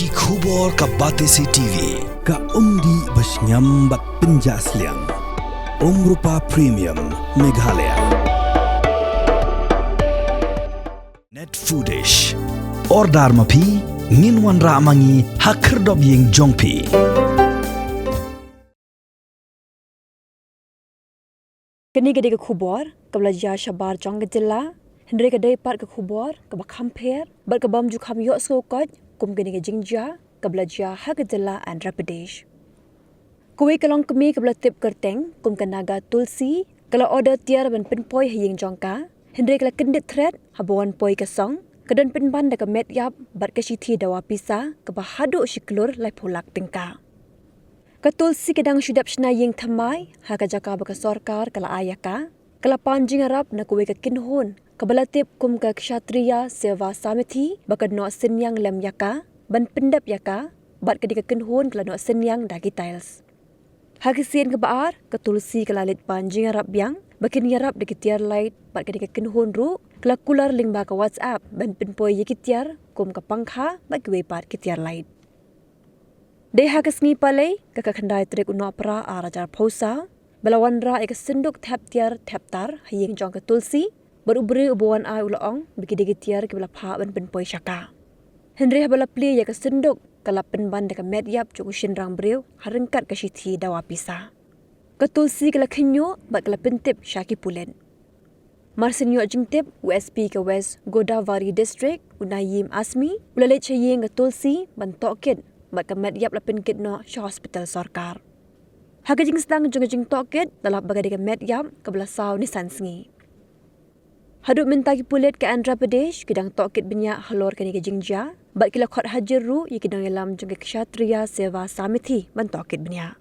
Ki khubor ka Batesi TV. Ka umdi basnyam bat penjaslian. Rupa Premium Meghalaya. Net Foodish. Ordar mapi nginwan ramangi hakerdob yeng jongpi. Kini gede ke khubor kablaja shabar jong gejela Henry kedai part ke khubor ke bakhamper bar ke bam ju kham yo skokot kum gede ke jingja kablaja ha gejela Andhra Pradesh. Kuwi kalong kemi kabla tip kerteng kum kanaga tulsi kala order tiar ban pinpoi hiyeng jongka Henry kala kendit thread habuan poi ke song kedan Pynban da ke Metïap bar ke sithi dawa pisa ke bahadu shiklur lai pulak tingka. Katulsi kedang syudap shna yeng thamai ha ka jaka baka sarkar kala ayaka kala panjing arab na kuwi ka kinhun kabalatip kum ka kshatriya seva samithi baka no sinyang lem yaka ban pendap yaka bat ka kinhun kala no sinyang dagi tiles ha kisien ka baar katulsi kala lit panjing arab yang bakin yarab de tiar light bat ka kinhun ru kala kular ling ba ka WhatsApp ban pinpoi yikitiar kum ka pangkha ba kuwi pat kitiar light Deha kesngi palai kakak khandai trik uno pra arajar pausa belawan ra ek senduk tap tiar tap tar hayeng jong ke tulsi berubri ubuan ai ulaong bagi digi tiar ke bela pha ban pen poi shaka Henry bela pli ya ke senduk kala Pynban de ke Metïap cu shinrang breu harengkat ke sithi dawa pisa ke tulsi kala khinyo bat kala pentip shaki pulen Marsinyo jingtip USP ke West Godavari district unayim asmi ulale chayeng ke tulsi ban tokit bat ka Metïap la penkit no sha hospital sarkar. Haga jing stang jing tokit dalam bagadi ka Metïap ka belasau ni sansngi. Haduk minta ki pulit ke Andhra Pradesh kidang tokit benya halor kani ke jingja bat kila khot hajar ru yi kidang yalam jung ke kshatriya seva samithi ban tokit benya.